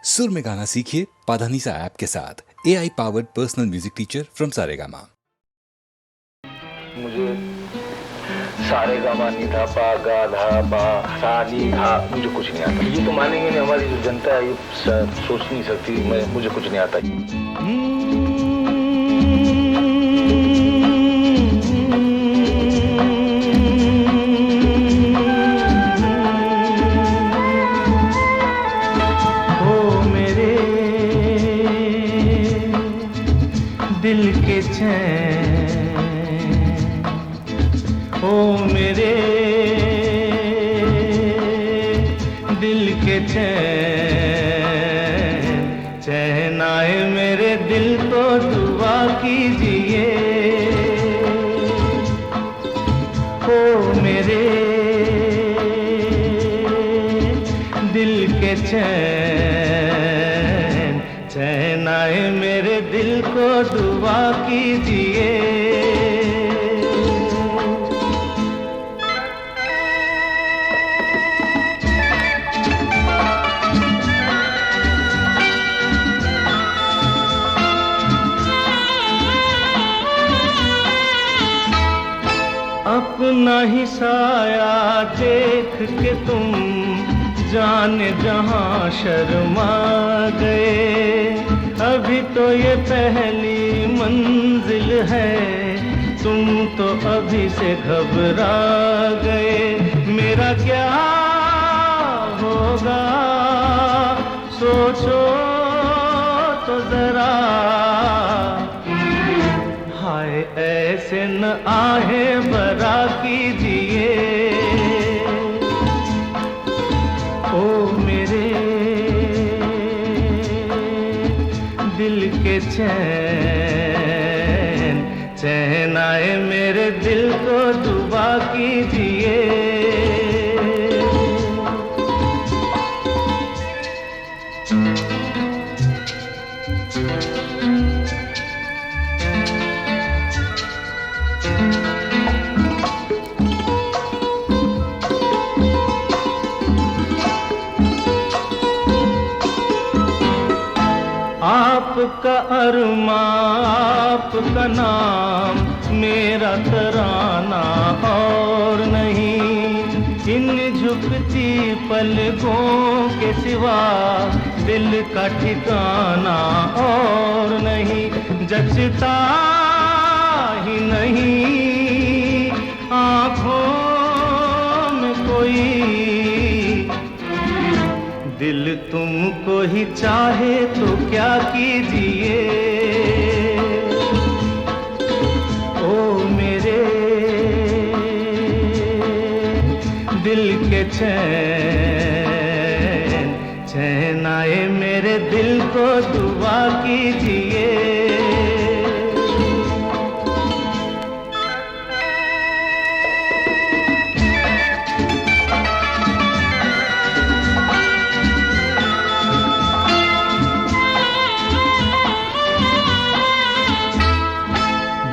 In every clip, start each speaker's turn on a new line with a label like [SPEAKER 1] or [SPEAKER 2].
[SPEAKER 1] सुर में गाना सीखिए पाधानीसा ऐप के साथ। AI powered personal music teacher from Saregama.
[SPEAKER 2] मुझे सारेगामा नी धा पा गा धा पा सा नी धा मुझे कुछ नहीं आता। ये तो मानेंगे नहीं, हमारी जो जनता है ये सोच नहीं सकती। मुझे कुछ नहीं आता।
[SPEAKER 3] दिल के चैन, ओ मेरे दिल के चैन, चैन आए मेरे दिल को दुआ कीजिए। ओ मेरे दिल के चैन, चैन आए मेरे दिल को दुआ कीजिए। अपना ही साया देख के तुम जाने जहां शर्मा गए। अभी तो ये पहली मंजिल है, तुम तो अभी से घबरा गए। मेरा क्या होगा सोचो तो जरा, हाय ऐसे न आहे बरा कीजिए। ओ मेरे दिल के चैन, चैन आए मेरे दिल को दुआ कीजिए। आपका अरमा आपका नाम, मेरा तराना और नहीं। इन झुकती पलकों के सिवा दिल का ठिकाना और नहीं। जचता ही नहीं आँखों में कोई, दिल तुमको ही चाहे तो क्या कीजिए। ओ मेरे दिल के चैन, चैन आए मेरे दिल को दुआ कीजिए।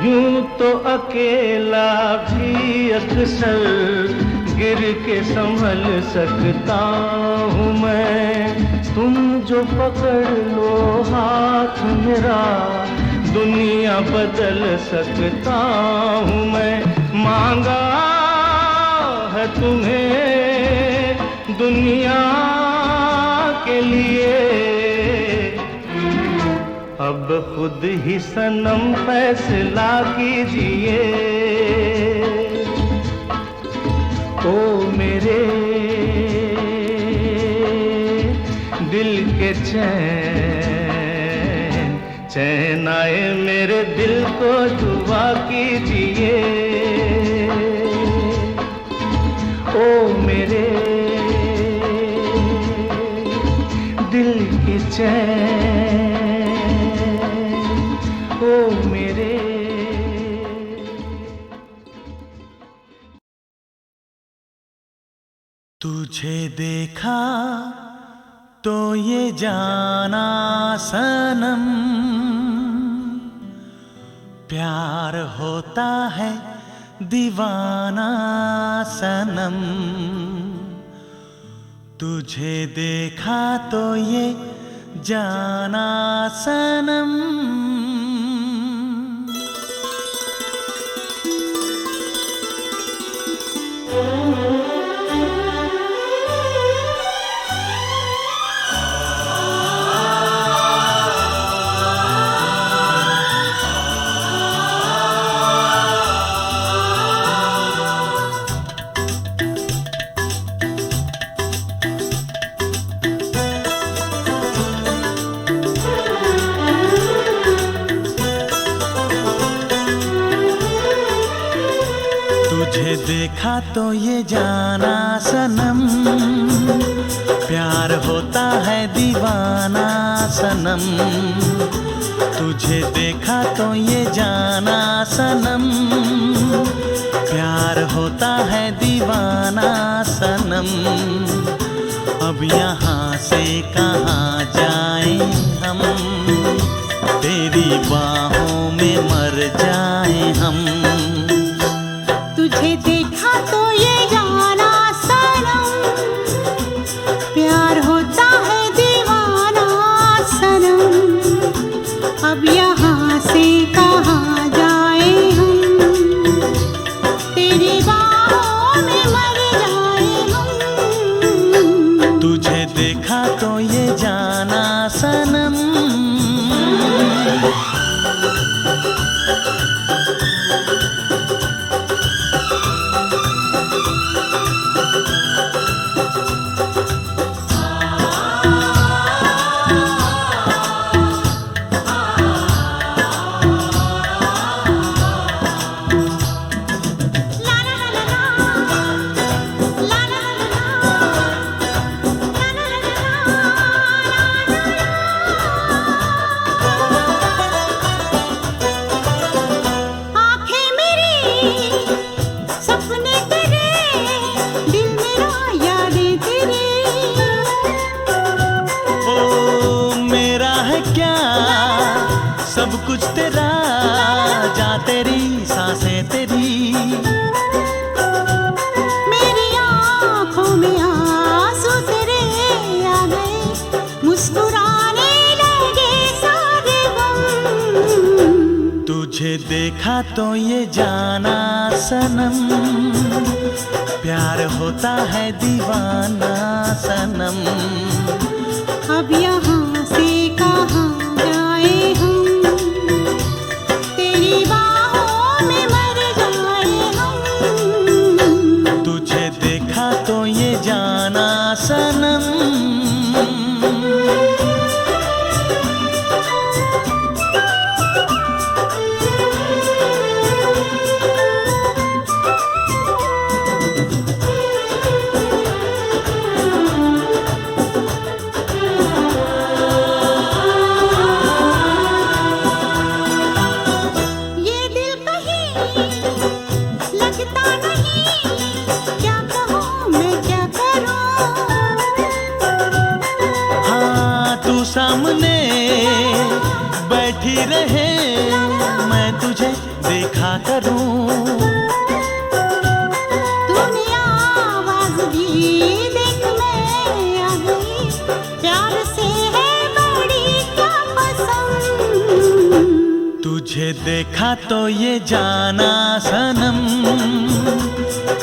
[SPEAKER 3] यूं तो अकेला भी अक्सर गिर के संभल सकता हूँ मैं। तुम जो पकड़ लो हाथ मेरा, दुनिया बदल सकता हूँ मैं। मांगा है तुम्हें दुनिया के लिए, अब खुद ही सनम फैसला कीजिए। ओ मेरे दिल के चैन, चैन आए मेरे दिल को दुआ कीजिए। ओ मेरे दिल के चैन, ओ मेरे। तुझे देखा तो ये जाना सनम, प्यार होता है दीवाना सनम। तुझे देखा तो ये जाना सनम। तुझे देखा तो ये जाना सनम, प्यार होता है दीवाना सनम। तुझे देखा तो ये जाना सनम, प्यार होता है दीवाना सनम। अब यहाँ से कहाँ जाएं हम, तेरी बाहों में मर जाएं हम।
[SPEAKER 4] तुझे देखा तो ये जाना सनम, प्यार होता है दीवाना सनम। अब यहाँ से कहाँ जाए हम, तेरी बाहों में मर जाए हम।
[SPEAKER 3] तुझे देखा तो ये जाना सनम। सब कुछ तेरा, जा तेरी सांसें तेरी।
[SPEAKER 4] मेरी आँखों में आंसू तेरे आ गए, मुस्कुराने लगे सारे गम।
[SPEAKER 3] तुझे देखा तो ये जाना सनम, प्यार होता है दीवाना सनम।
[SPEAKER 4] अब यहाँ से कहाँ जाए हम, तेरी बाहों में मर जाए हम।
[SPEAKER 3] तुझे देखा तो ये जाना सनम। सामने बैठी रहे, मैं तुझे देखा करूं।
[SPEAKER 4] तूने आवाज दी, देख मैं आ गई, प्यार से है बड़ी क्या पसंद।
[SPEAKER 3] तुझे देखा तो ये जाना सनम,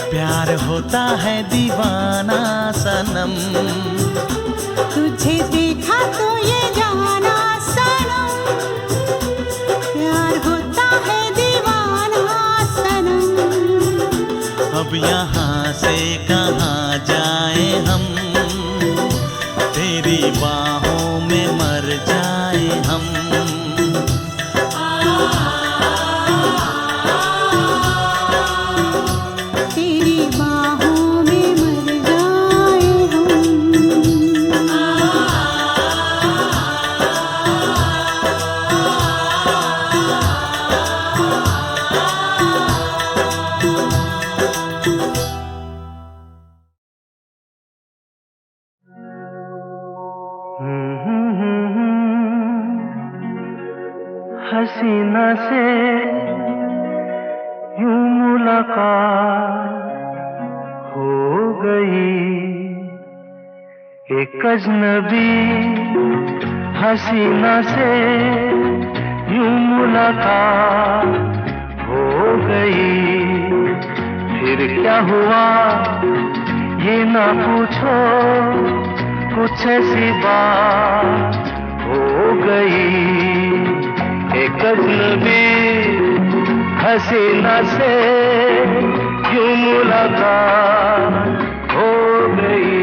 [SPEAKER 3] प्यार होता है दीवाना सनम।
[SPEAKER 4] तुझे देखा तो ये जाना सनम, प्यार होता है दीवाना सनम।
[SPEAKER 3] अब यहाँ से कहाँ जाए हम, तेरी बाहों में मर जाए हम।
[SPEAKER 4] तेरी बाहों में मर जाए हम।
[SPEAKER 3] हसीना से यूं मुलाकात हो गई, एक अजनबी हसीना से यूं मुलाकात हो गई। फिर क्या हुआ ये ना पूछो, कुछ ऐसी बात हो गई। एक अजनबी हसीना से यूं मुलाकात हो गई।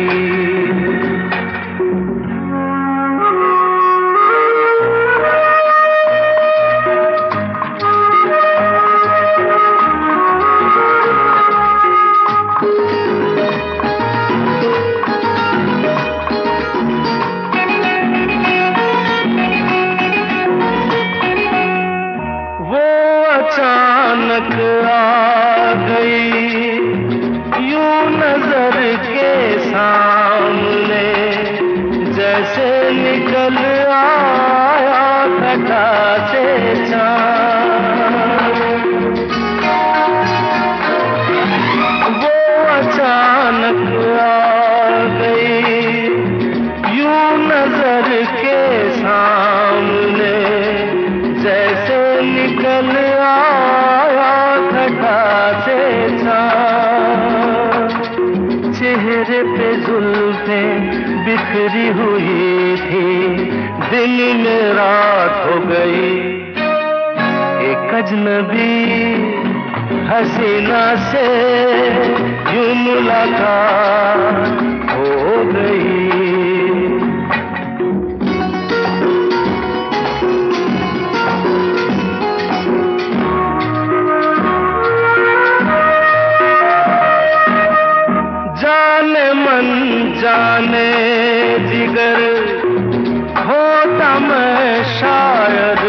[SPEAKER 3] अचानक आ गई यूं नजर के सामने, जैसे निकल आया घटा से चाँद। वो अचानक आ गई यूं नजर के सामने, जैसे निकल आया घटा से चाँद। चेहरे पे जुल्फें बिखरी हुई थी, दिन में रात हो गई। एक अजनबी हसीना से यूं मुलाकात हो गई। जाने जिगर होता मैं शायर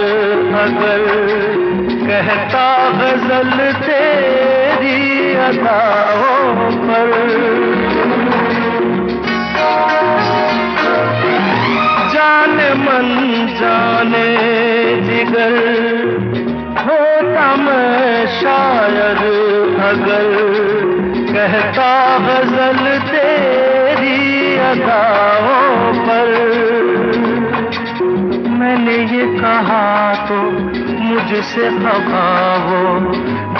[SPEAKER 3] अगर, कहता गजल तेरी अदाओं पर। जाने मन जाने जिगर होता मैं शायर अगर, कहता गजल तेरी अदाओं पर। मैंने ये कहा तो मुझसे खफा हो,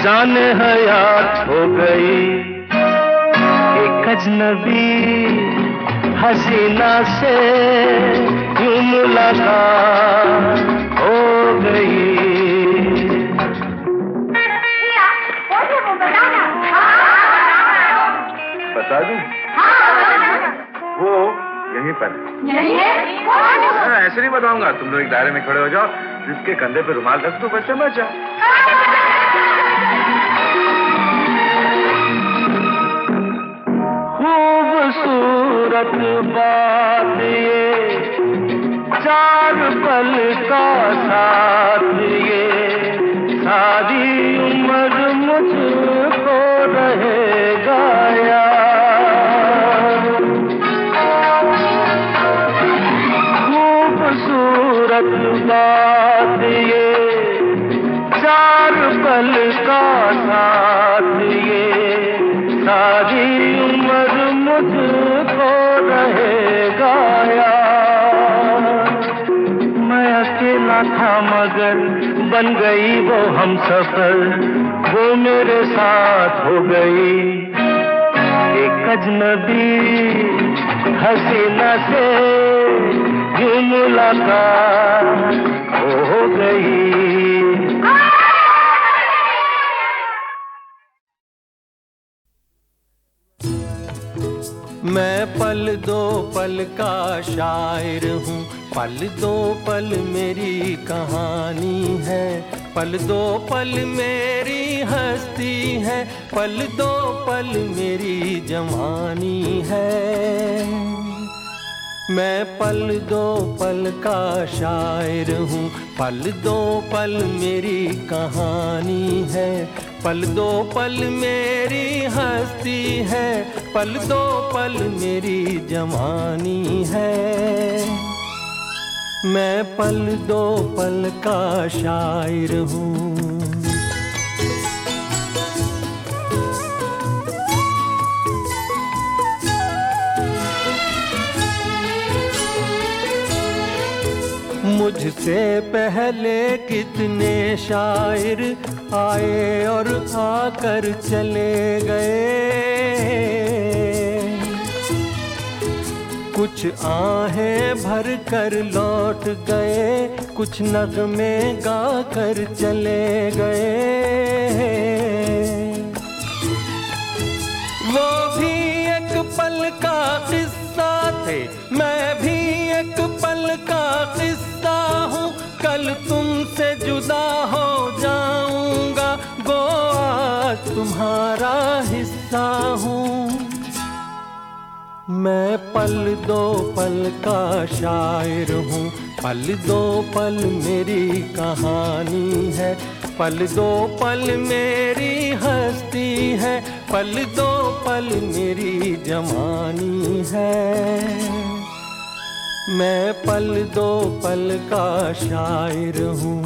[SPEAKER 3] जाने हयात हो गई। एक अजनबी हसीना से यूं मुलाकात हो गई।
[SPEAKER 2] बता दूं? वो यहीं पर है। ऐसे नहीं बताऊंगा, तुम लोग एक दायरे में खड़े हो जाओ, जिसके कंधे पे रुमाल रख दो, बस समझ जाओ।
[SPEAKER 3] खूबसूरत बात ये, चार पल का साथ ये, सारी उम्र मुझको रहेगा याद। खूबसूरत बात ये, चार पल का साथ ये, सारी उम्र मुझको रहेगा याद। मैं अकेला था मगर बन गई वो हमसफर, वो मेरे साथ हो गई। एक अजनबी हसीना से यूं मुलाकात हो गई।
[SPEAKER 5] मैं पल दो पल का शायर हूँ, पल दो पल मेरी कहानी है, पल दो पल मेरी हस्ती है, पल दो पल मेरी जवानी है। मैं पल दो पल का शायर हूँ, पल दो पल मेरी कहानी है, पल दो पल मेरी हस्ती है, पल दो पल मेरी जवानी है। मैं पल दो पल का शायर हूँ। मुझसे पहले कितने शायर आए और आकर चले गए। कुछ आहें भर कर लौट गए, कुछ नगमे गा कर चले गए। वो भी एक पल का किस्सा थे, मैं भी एक पल का किस्सा हूँ। कल तुमसे जुदा हो जाऊंगा, गो आज तुम्हारा हिस्सा हूँ। मैं पल दो पल का शायर हूँ, पल दो पल मेरी कहानी है। पल दो पल मेरी हस्ती है, पल दो पल मेरी जवानी है। मैं पल दो पल का शायर हूँ।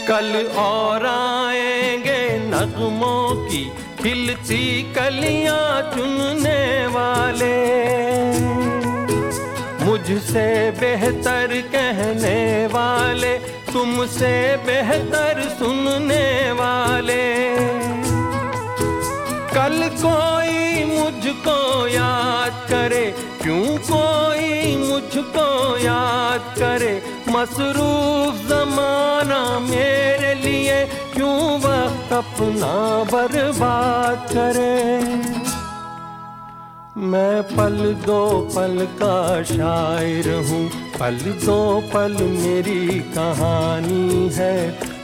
[SPEAKER 5] कल और आएंगे नगमों की खिलती कलियां चुनने वाले, मुझसे बेहतर कहने वाले, तुमसे बेहतर सुनने वाले। कल कोई मुझको याद करे, क्यों कोई मुझको याद करे। मसरूफ ज़माना मेरे लिए क्यों वक्त अपना बर्बाद करे। मैं पल दो पल का शायर हूँ, पल दो पल मेरी कहानी है।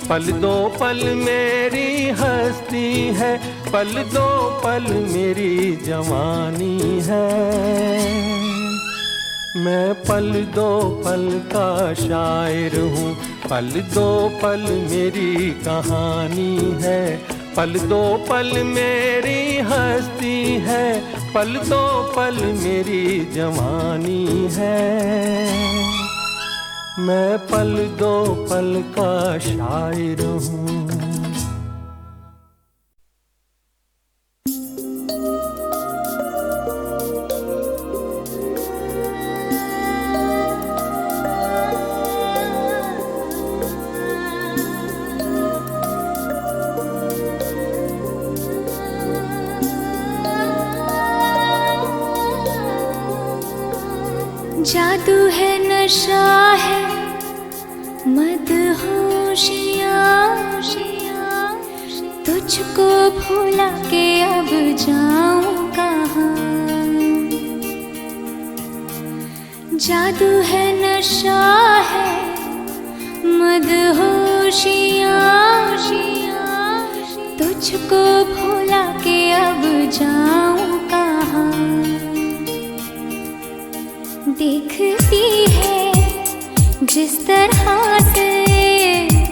[SPEAKER 5] पल दो पल मेरी हस्ती है, पल दो पल मेरी जवानी है। मैं पल दो पल का शायर हूँ, पल दो पल मेरी कहानी है। पल दो पल मेरी हस्ती है, पल दो पल मेरी जवानी है। मैं पल दो पल का शायर हूँ।
[SPEAKER 6] जादू है, नशा है, मदहोशियाँ, तुझको भुला के अब जाऊं कहाँ। जादू है, नशा है, मदहोशियाँ, तुझको भुला के अब जाऊं कहाँ। देखती है जिस तरह से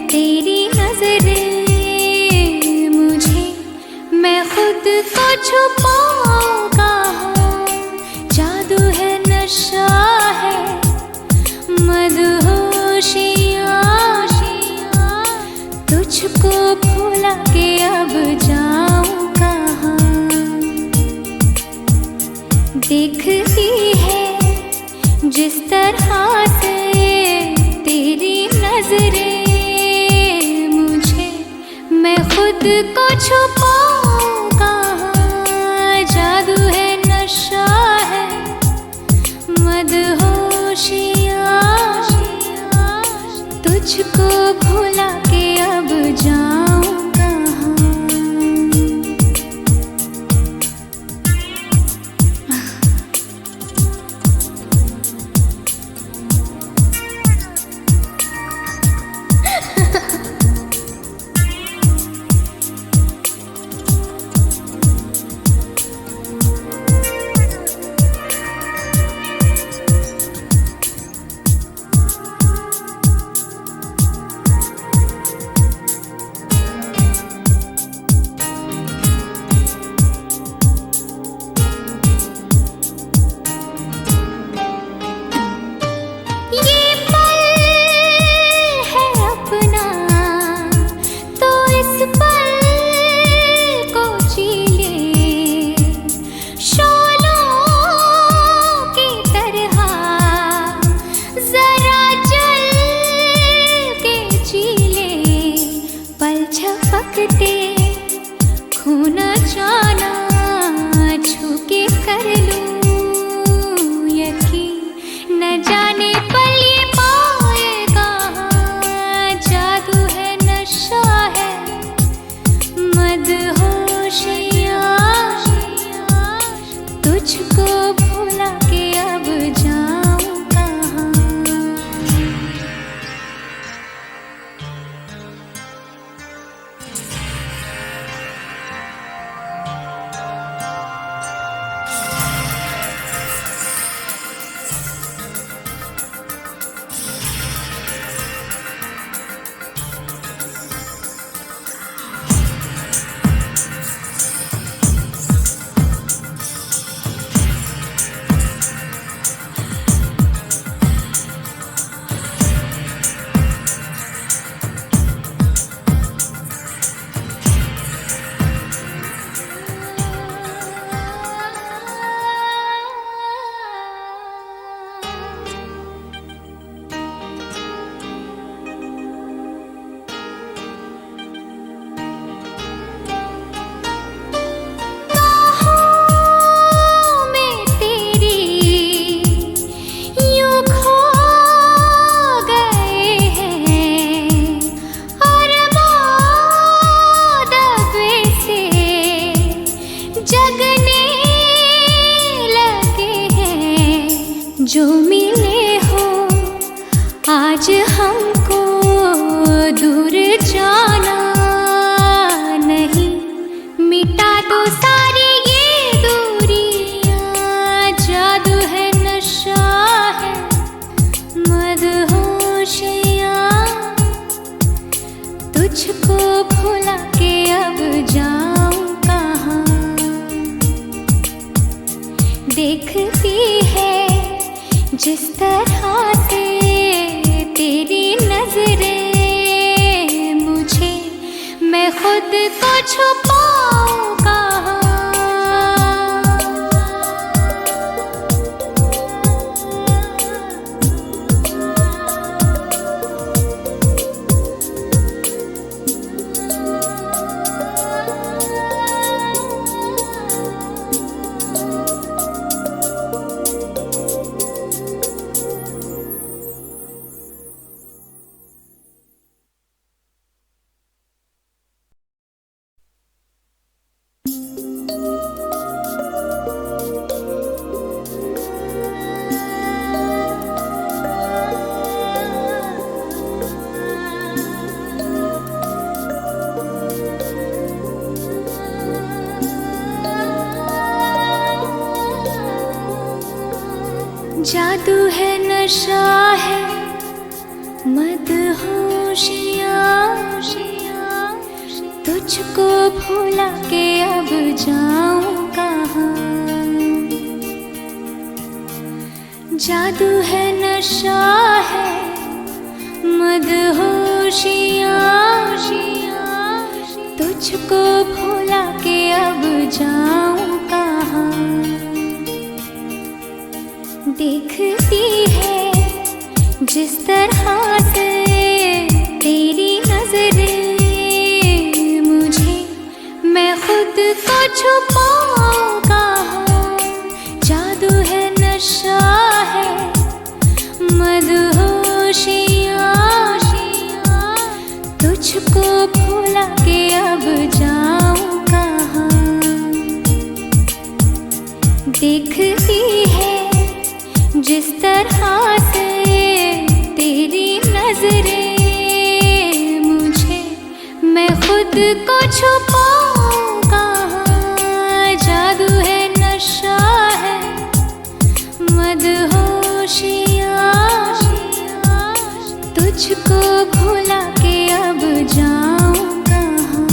[SPEAKER 6] तेरी नजरें मुझे, मैं खुद को छुपाऊं कहाँ। जादू है, नशा है, मदहोशियाँ, तुझको भुला के अब जाऊं कहाँ। देखती है जिस तरह से तेरी नजरें मुझे, मैं खुद को छुपाऊं कहाँ। जादू है, नशा है, मदहोशियाँ, तुझको भुला के अब जाऊं कहाँ। टपकते खून जाना छू के कर लूं यकीन न जाने पल ये पाएगा जादू है नशा है मदहोशिया तुझको भुला के अब जाऊं कहाँ जो मिले हो आज हमको दूर जाना नहीं मिटा दो सारी ये दूरियां जादू है नशा है मदहोशिया तुझको भुला के अब जाऊं कहाँ देखती है जिस तरह से तेरी नजरें मुझे मैं खुद को छुपाऊं कहाँ जादू है नशा है मदहोशिया तुझको भुला के अब जाऊं कहाँ जादू है नशा है मदहोशिया तुझको भुला के अब जाऊं कहाँ देखती है जिस तरह से तेरी नजरें मुझे मैं खुद को छुपाऊं कहाँ जादू है नशा है मदहोशिया तुझको भुला के अब जाऊं कहाँ देखती है जिस तरह से तेरी नजरें मुझे मैं खुद को छुपाऊं कहाँ जादू है नशा है मदहोशिया तुझको भुला के अब जाऊं कहाँ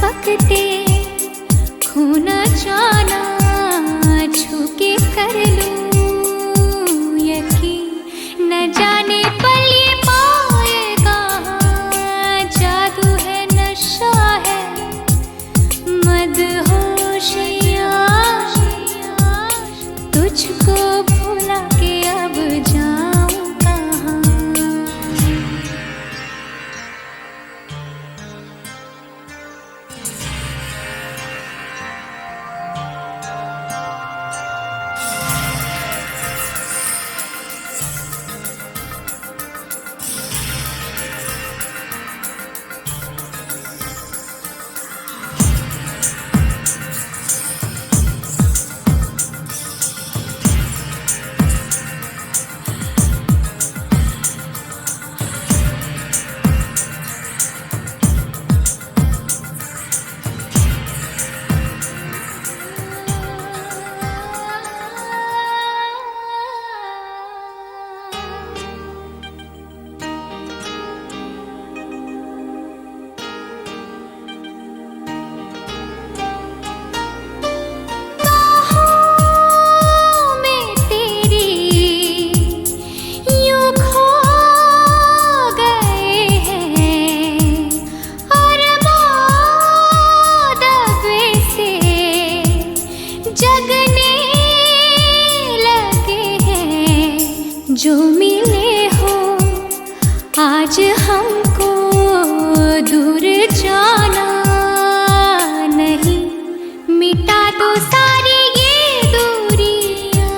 [SPEAKER 6] बकते खो न जाना, छू के कर लूं यकीन, न जाने पल ये पाएगा, जादू है नशा है मदहोशिया, तुझको भुला के अब जाऊं कहाँ। जो मिले हो आज हमको, दूर जाना नहीं, मिटा दो सारी ये दूरियां,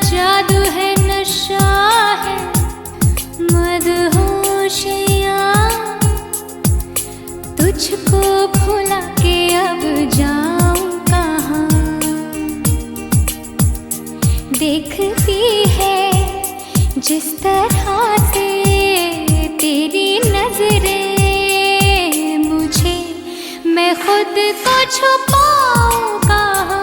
[SPEAKER 6] जादू है नशा है मदहोशिया, तुझको भुला के अब जाऊं कहाँ। देखती है जिस तरह से तेरी नजरें मुझे, मैं खुद को छुपाऊं कहाँ।